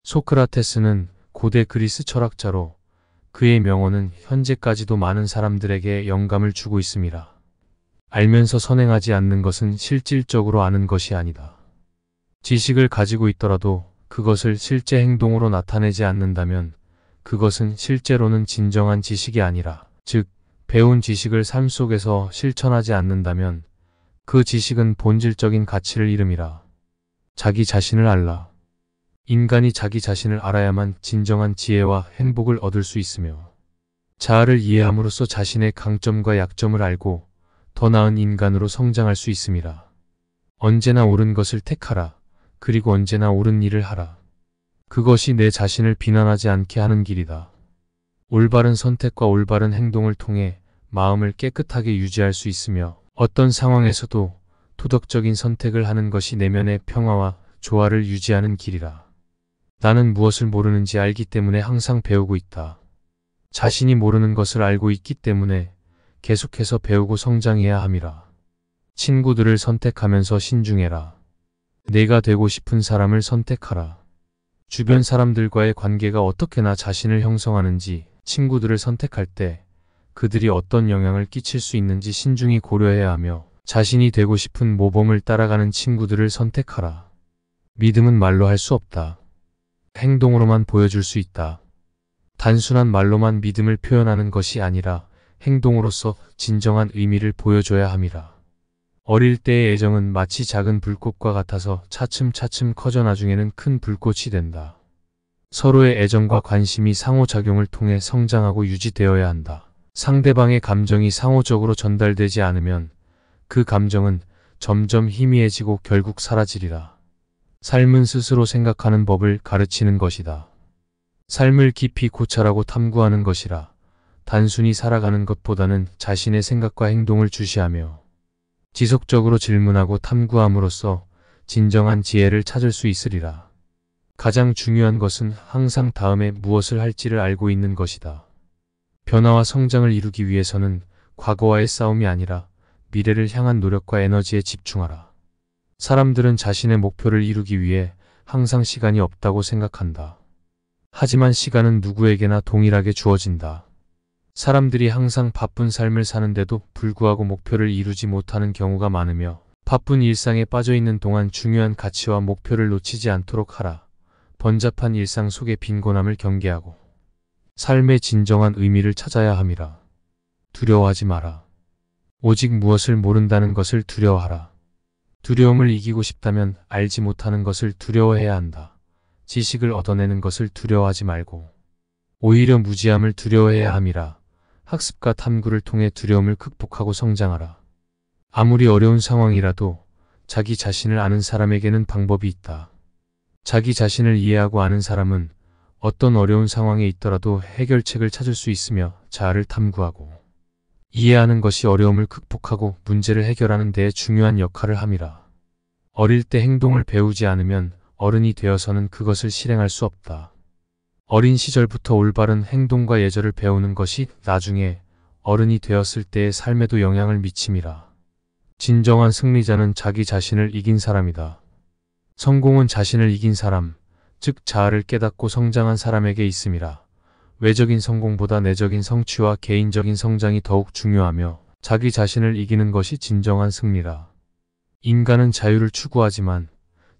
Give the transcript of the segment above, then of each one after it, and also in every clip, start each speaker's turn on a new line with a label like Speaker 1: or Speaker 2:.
Speaker 1: 소크라테스는 고대 그리스 철학자로 그의 명언은 현재까지도 많은 사람들에게 영감을 주고 있습니다. 알면서 선행하지 않는 것은 실질적으로 아는 것이 아니다. 지식을 가지고 있더라도 그것을 실제 행동으로 나타내지 않는다면 그것은 실제로는 진정한 지식이 아니라, 즉 배운 지식을 삶 속에서 실천하지 않는다면 그 지식은 본질적인 가치를 잃음이라. 자기 자신을 알라. 인간이 자기 자신을 알아야만 진정한 지혜와 행복을 얻을 수 있으며 자아를 이해함으로써 자신의 강점과 약점을 알고 더 나은 인간으로 성장할 수 있음이라. 언제나 옳은 것을 택하라. 그리고 언제나 옳은 일을 하라. 그것이 내 자신을 비난하지 않게 하는 길이다. 올바른 선택과 올바른 행동을 통해 마음을 깨끗하게 유지할 수 있으며 어떤 상황에서도 도덕적인 선택을 하는 것이 내면의 평화와 조화를 유지하는 길이라. 나는 무엇을 모르는지 알기 때문에 항상 배우고 있다. 자신이 모르는 것을 알고 있기 때문에 계속해서 배우고 성장해야 함이라. 친구들을 선택하면서 신중해라. 내가 되고 싶은 사람을 선택하라. 주변 사람들과의 관계가 어떻게 나 자신을 형성하는지, 친구들을 선택할 때 그들이 어떤 영향을 끼칠 수 있는지 신중히 고려해야 하며 자신이 되고 싶은 모범을 따라가는 친구들을 선택하라. 믿음은 말로 할 수 없다. 행동으로만 보여줄 수 있다. 단순한 말로만 믿음을 표현하는 것이 아니라 행동으로서 진정한 의미를 보여줘야 함이라. 어릴 때의 애정은 마치 작은 불꽃과 같아서 차츰차츰 커져 나중에는 큰 불꽃이 된다. 서로의 애정과 관심이 상호작용을 통해 성장하고 유지되어야 한다. 상대방의 감정이 상호적으로 전달되지 않으면 그 감정은 점점 희미해지고 결국 사라지리라. 삶은 스스로 생각하는 법을 가르치는 것이다. 삶을 깊이 고찰하고 탐구하는 것이라. 단순히 살아가는 것보다는 자신의 생각과 행동을 주시하며 지속적으로 질문하고 탐구함으로써 진정한 지혜를 찾을 수 있으리라. 가장 중요한 것은 항상 다음에 무엇을 할지를 알고 있는 것이다. 변화와 성장을 이루기 위해서는 과거와의 싸움이 아니라 미래를 향한 노력과 에너지에 집중하라. 사람들은 자신의 목표를 이루기 위해 항상 시간이 없다고 생각한다. 하지만 시간은 누구에게나 동일하게 주어진다. 사람들이 항상 바쁜 삶을 사는데도 불구하고 목표를 이루지 못하는 경우가 많으며 바쁜 일상에 빠져있는 동안 중요한 가치와 목표를 놓치지 않도록 하라. 번잡한 일상 속의 빈곤함을 경계하고 삶의 진정한 의미를 찾아야 함이라. 두려워하지 마라. 오직 무엇을 모른다는 것을 두려워하라. 두려움을 이기고 싶다면 알지 못하는 것을 두려워해야 한다. 지식을 얻어내는 것을 두려워하지 말고 오히려 무지함을 두려워해야 함이라. 학습과 탐구를 통해 두려움을 극복하고 성장하라. 아무리 어려운 상황이라도 자기 자신을 아는 사람에게는 방법이 있다. 자기 자신을 이해하고 아는 사람은 어떤 어려운 상황에 있더라도 해결책을 찾을 수 있으며 자아를 탐구하고 이해하는 것이 어려움을 극복하고 문제를 해결하는 데에 중요한 역할을 함이라. 어릴 때 행동을 배우지 않으면 어른이 되어서는 그것을 실행할 수 없다. 어린 시절부터 올바른 행동과 예절을 배우는 것이 나중에 어른이 되었을 때의 삶에도 영향을 미침이라. 진정한 승리자는 자기 자신을 이긴 사람이다. 성공은 자신을 이긴 사람, 즉 자아를 깨닫고 성장한 사람에게 있음이라. 외적인 성공보다 내적인 성취와 개인적인 성장이 더욱 중요하며 자기 자신을 이기는 것이 진정한 승리라. 인간은 자유를 추구하지만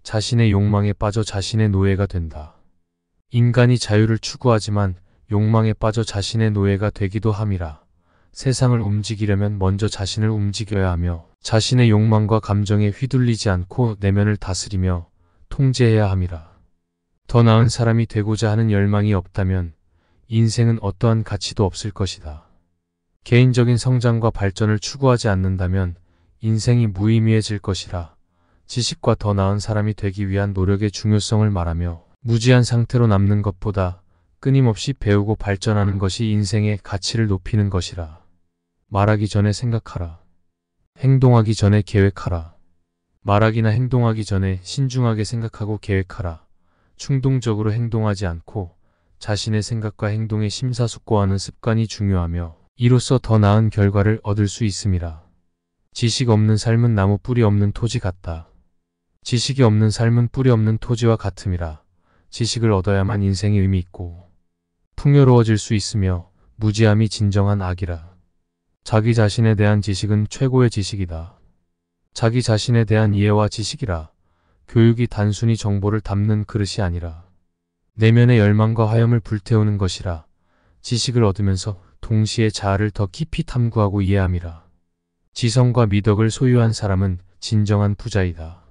Speaker 1: 자신의 욕망에 빠져 자신의 노예가 된다. 인간이 자유를 추구하지만 욕망에 빠져 자신의 노예가 되기도 함이라. 세상을 움직이려면 먼저 자신을 움직여야 하며 자신의 욕망과 감정에 휘둘리지 않고 내면을 다스리며 통제해야 함이라. 더 나은 사람이 되고자 하는 열망이 없다면 인생은 어떠한 가치도 없을 것이다. 개인적인 성장과 발전을 추구하지 않는다면 인생이 무의미해질 것이라. 지식과 더 나은 사람이 되기 위한 노력의 중요성을 말하며 무지한 상태로 남는 것보다 끊임없이 배우고 발전하는 것이 인생의 가치를 높이는 것이라. 말하기 전에 생각하라. 행동하기 전에 계획하라. 말하기나 행동하기 전에 신중하게 생각하고 계획하라. 충동적으로 행동하지 않고 자신의 생각과 행동에 심사숙고하는 습관이 중요하며 이로써 더 나은 결과를 얻을 수 있음이라. 지식 없는 삶은 나무 뿌리 없는 토지 같다. 지식이 없는 삶은 뿌리 없는 토지와 같음이라. 지식을 얻어야만 인생이 의미 있고 풍요로워질 수 있으며 무지함이 진정한 악이라. 자기 자신에 대한 지식은 최고의 지식이다. 자기 자신에 대한 이해와 지식이라. 교육이 단순히 정보를 담는 그릇이 아니라 내면의 열망과 화염을 불태우는 것이라. 지식을 얻으면서 동시에 자아를 더 깊이 탐구하고 이해함이라. 지성과 미덕을 소유한 사람은 진정한 부자이다.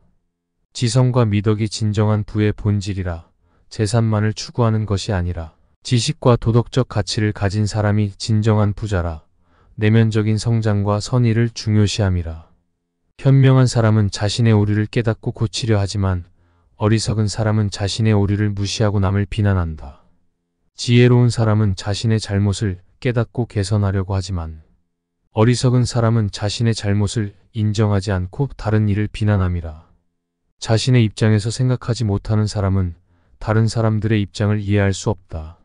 Speaker 1: 지성과 미덕이 진정한 부의 본질이라. 재산만을 추구하는 것이 아니라 지식과 도덕적 가치를 가진 사람이 진정한 부자라. 내면적인 성장과 선의를 중요시함이라. 현명한 사람은 자신의 오류를 깨닫고 고치려 하지만 어리석은 사람은 자신의 오류를 무시하고 남을 비난한다. 지혜로운 사람은 자신의 잘못을 깨닫고 개선하려고 하지만 어리석은 사람은 자신의 잘못을 인정하지 않고 다른 이를 비난함이라. 자신의 입장에서 생각하지 못하는 사람은 다른 사람들의 입장을 이해할 수 없다.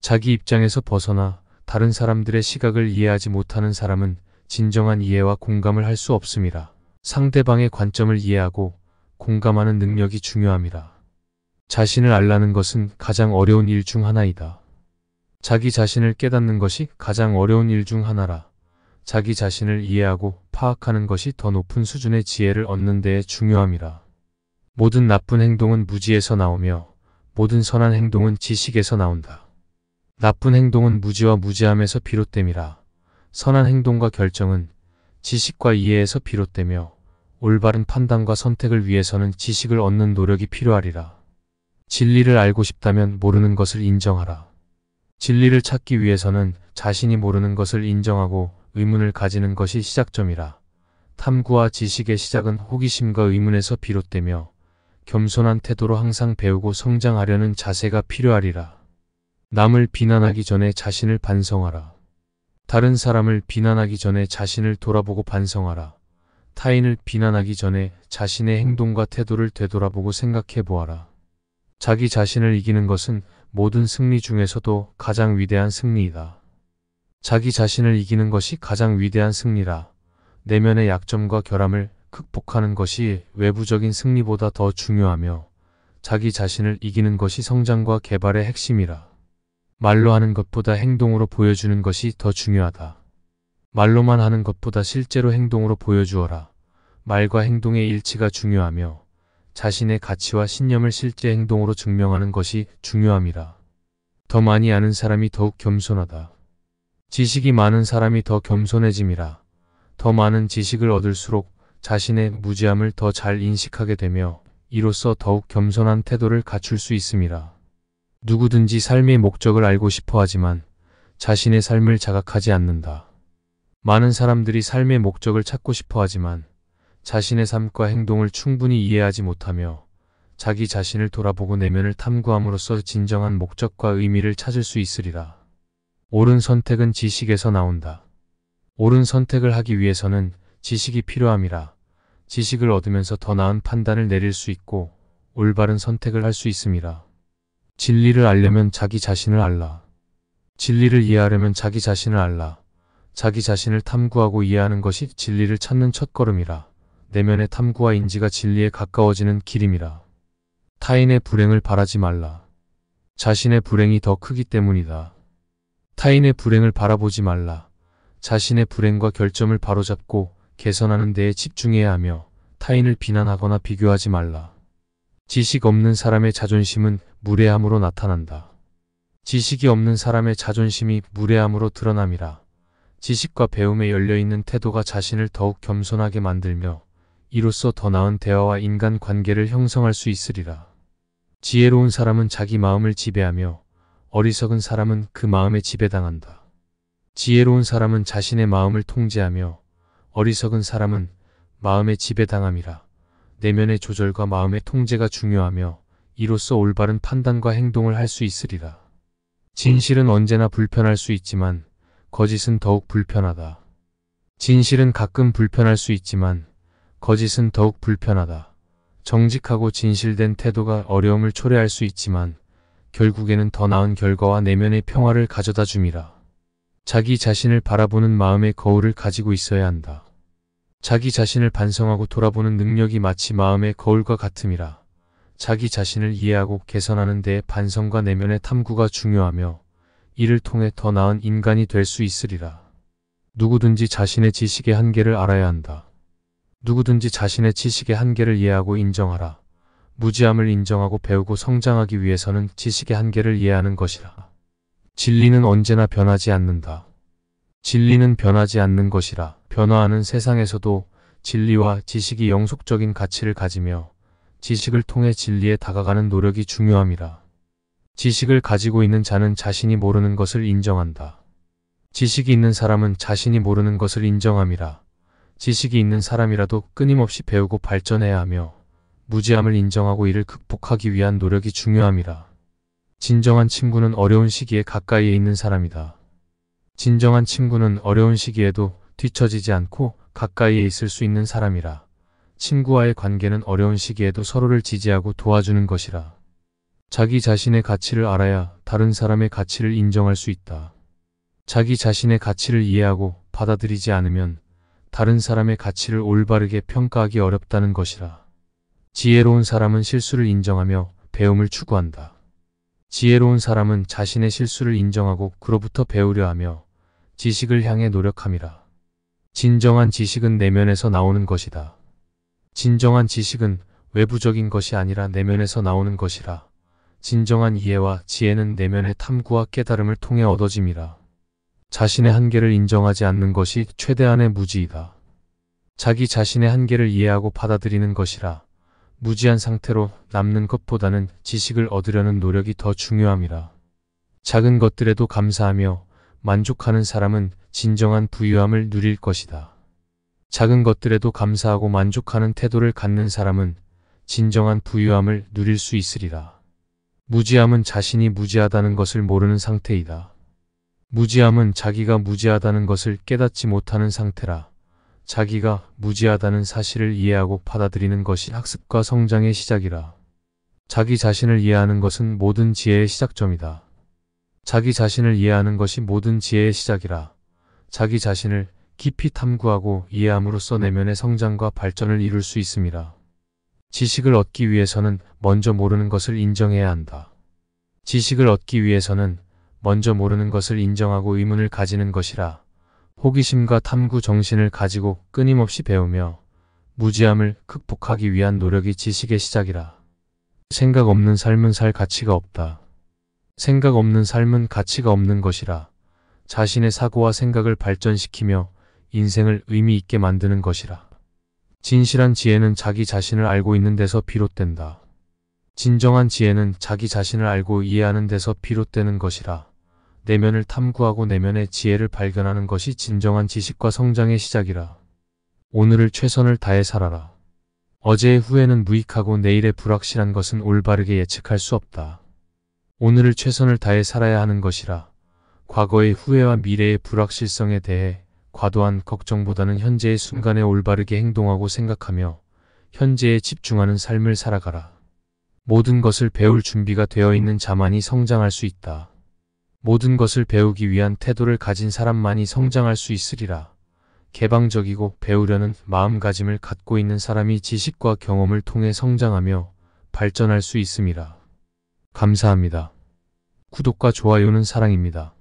Speaker 1: 자기 입장에서 벗어나 다른 사람들의 시각을 이해하지 못하는 사람은 진정한 이해와 공감을 할 수 없음이라. 상대방의 관점을 이해하고 공감하는 능력이 중요함이라. 자신을 알라는 것은 가장 어려운 일 중 하나이다. 자기 자신을 깨닫는 것이 가장 어려운 일 중 하나라. 자기 자신을 이해하고 파악하는 것이 더 높은 수준의 지혜를 얻는 데에 중요함이라. 모든 나쁜 행동은 무지에서 나오며 모든 선한 행동은 지식에서 나온다. 나쁜 행동은 무지와 무지함에서 비롯됨이라. 선한 행동과 결정은 지식과 이해에서 비롯되며 올바른 판단과 선택을 위해서는 지식을 얻는 노력이 필요하리라. 진리를 알고 싶다면 모르는 것을 인정하라. 진리를 찾기 위해서는 자신이 모르는 것을 인정하고 의문을 가지는 것이 시작점이라. 탐구와 지식의 시작은 호기심과 의문에서 비롯되며 겸손한 태도로 항상 배우고 성장하려는 자세가 필요하리라. 남을 비난하기 전에 자신을 반성하라. 다른 사람을 비난하기 전에 자신을 돌아보고 반성하라. 타인을 비난하기 전에 자신의 행동과 태도를 되돌아보고 생각해 보아라. 자기 자신을 이기는 것은 모든 승리 중에서도 가장 위대한 승리이다. 자기 자신을 이기는 것이 가장 위대한 승리라. 내면의 약점과 결함을 극복하는 것이 외부적인 승리보다 더 중요하며 자기 자신을 이기는 것이 성장과 개발의 핵심이라. 말로 하는 것보다 행동으로 보여주는 것이 더 중요하다. 말로만 하는 것보다 실제로 행동으로 보여주어라. 말과 행동의 일치가 중요하며 자신의 가치와 신념을 실제 행동으로 증명하는 것이 중요함이라. 더 많이 아는 사람이 더욱 겸손하다. 지식이 많은 사람이 더 겸손해짐이라. 더 많은 지식을 얻을수록 자신의 무지함을 더 잘 인식하게 되며 이로써 더욱 겸손한 태도를 갖출 수 있음이라. 누구든지 삶의 목적을 알고 싶어 하지만 자신의 삶을 자각하지 않는다. 많은 사람들이 삶의 목적을 찾고 싶어 하지만 자신의 삶과 행동을 충분히 이해하지 못하며 자기 자신을 돌아보고 내면을 탐구함으로써 진정한 목적과 의미를 찾을 수 있으리라. 옳은 선택은 지식에서 나온다. 옳은 선택을 하기 위해서는 지식이 필요함이라. 지식을 얻으면서 더 나은 판단을 내릴 수 있고 올바른 선택을 할 수 있음이라. 진리를 알려면 자기 자신을 알라. 진리를 이해하려면 자기 자신을 알라. 자기 자신을 탐구하고 이해하는 것이 진리를 찾는 첫걸음이라. 내면의 탐구와 인지가 진리에 가까워지는 길임이라. 타인의 불행을 바라지 말라. 자신의 불행이 더 크기 때문이다. 타인의 불행을 바라보지 말라. 자신의 불행과 결점을 바로잡고 개선하는 데에 집중해야 하며 타인을 비난하거나 비교하지 말라. 지식 없는 사람의 자존심은 무례함으로 나타난다. 지식이 없는 사람의 자존심이 무례함으로 드러남이라. 지식과 배움에 열려있는 태도가 자신을 더욱 겸손하게 만들며 이로써 더 나은 대화와 인간관계를 형성할 수 있으리라. 지혜로운 사람은 자기 마음을 지배하며 어리석은 사람은 그 마음에 지배당한다. 지혜로운 사람은 자신의 마음을 통제하며 어리석은 사람은 마음에 지배당함이라. 내면의 조절과 마음의 통제가 중요하며 이로써 올바른 판단과 행동을 할 수 있으리라. 진실은 언제나 불편할 수 있지만 거짓은 더욱 불편하다. 진실은 가끔 불편할 수 있지만 거짓은 더욱 불편하다. 정직하고 진실된 태도가 어려움을 초래할 수 있지만 결국에는 더 나은 결과와 내면의 평화를 가져다 줌이라. 자기 자신을 바라보는 마음의 거울을 가지고 있어야 한다. 자기 자신을 반성하고 돌아보는 능력이 마치 마음의 거울과 같음이라. 자기 자신을 이해하고 개선하는 데에 반성과 내면의 탐구가 중요하며 이를 통해 더 나은 인간이 될 수 있으리라. 누구든지 자신의 지식의 한계를 알아야 한다. 누구든지 자신의 지식의 한계를 이해하고 인정하라. 무지함을 인정하고 배우고 성장하기 위해서는 지식의 한계를 이해하는 것이라. 진리는 언제나 변하지 않는다. 진리는 변하지 않는 것이라. 변화하는 세상에서도 진리와 지식이 영속적인 가치를 가지며 지식을 통해 진리에 다가가는 노력이 중요함이라. 지식을 가지고 있는 자는 자신이 모르는 것을 인정한다. 지식이 있는 사람은 자신이 모르는 것을 인정함이라. 지식이 있는 사람이라도 끊임없이 배우고 발전해야 하며 무지함을 인정하고 이를 극복하기 위한 노력이 중요함이라. 진정한 친구는 어려운 시기에 가까이에 있는 사람이다. 진정한 친구는 어려운 시기에도 뒤처지지 않고 가까이에 있을 수 있는 사람이라. 친구와의 관계는 어려운 시기에도 서로를 지지하고 도와주는 것이라. 자기 자신의 가치를 알아야 다른 사람의 가치를 인정할 수 있다. 자기 자신의 가치를 이해하고 받아들이지 않으면 다른 사람의 가치를 올바르게 평가하기 어렵다는 것이라. 지혜로운 사람은 실수를 인정하며 배움을 추구한다. 지혜로운 사람은 자신의 실수를 인정하고 그로부터 배우려 하며 지식을 향해 노력함이라. 진정한 지식은 내면에서 나오는 것이다. 진정한 지식은 외부적인 것이 아니라 내면에서 나오는 것이라. 진정한 이해와 지혜는 내면의 탐구와 깨달음을 통해 얻어짐이라. 자신의 한계를 인정하지 않는 것이 최대한의 무지이다. 자기 자신의 한계를 이해하고 받아들이는 것이라. 무지한 상태로 남는 것보다는 지식을 얻으려는 노력이 더 중요함이라. 작은 것들에도 감사하며 만족하는 사람은 진정한 부유함을 누릴 것이다. 작은 것들에도 감사하고 만족하는 태도를 갖는 사람은 진정한 부유함을 누릴 수 있으리라. 무지함은 자신이 무지하다는 것을 모르는 상태이다. 무지함은 자기가 무지하다는 것을 깨닫지 못하는 상태라. 자기가 무지하다는 사실을 이해하고 받아들이는 것이 학습과 성장의 시작이라. 자기 자신을 이해하는 것은 모든 지혜의 시작점이다. 자기 자신을 이해하는 것이 모든 지혜의 시작이라. 자기 자신을 깊이 탐구하고 이해함으로써 내면의 성장과 발전을 이룰 수 있음이라. 지식을 얻기 위해서는 먼저 모르는 것을 인정해야 한다. 지식을 얻기 위해서는 먼저 모르는 것을 인정하고 의문을 가지는 것이라. 호기심과 탐구 정신을 가지고 끊임없이 배우며 무지함을 극복하기 위한 노력이 지식의 시작이라. 생각 없는 삶은 살 가치가 없다. 생각 없는 삶은 가치가 없는 것이라. 자신의 사고와 생각을 발전시키며 인생을 의미 있게 만드는 것이라. 진실한 지혜는 자기 자신을 알고 있는 데서 비롯된다. 진정한 지혜는 자기 자신을 알고 이해하는 데서 비롯되는 것이라. 내면을 탐구하고 내면의 지혜를 발견하는 것이 진정한 지식과 성장의 시작이라. 오늘을 최선을 다해 살아라. 어제의 후회는 무익하고 내일의 불확실한 것은 올바르게 예측할 수 없다. 오늘을 최선을 다해 살아야 하는 것이라. 과거의 후회와 미래의 불확실성에 대해 과도한 걱정보다는 현재의 순간에 올바르게 행동하고 생각하며 현재에 집중하는 삶을 살아가라. 모든 것을 배울 준비가 되어 있는 자만이 성장할 수 있다. 모든 것을 배우기 위한 태도를 가진 사람만이 성장할 수 있으리라. 개방적이고 배우려는 마음가짐을 갖고 있는 사람이 지식과 경험을 통해 성장하며 발전할 수 있음이라. 감사합니다. 구독과 좋아요는 사랑입니다.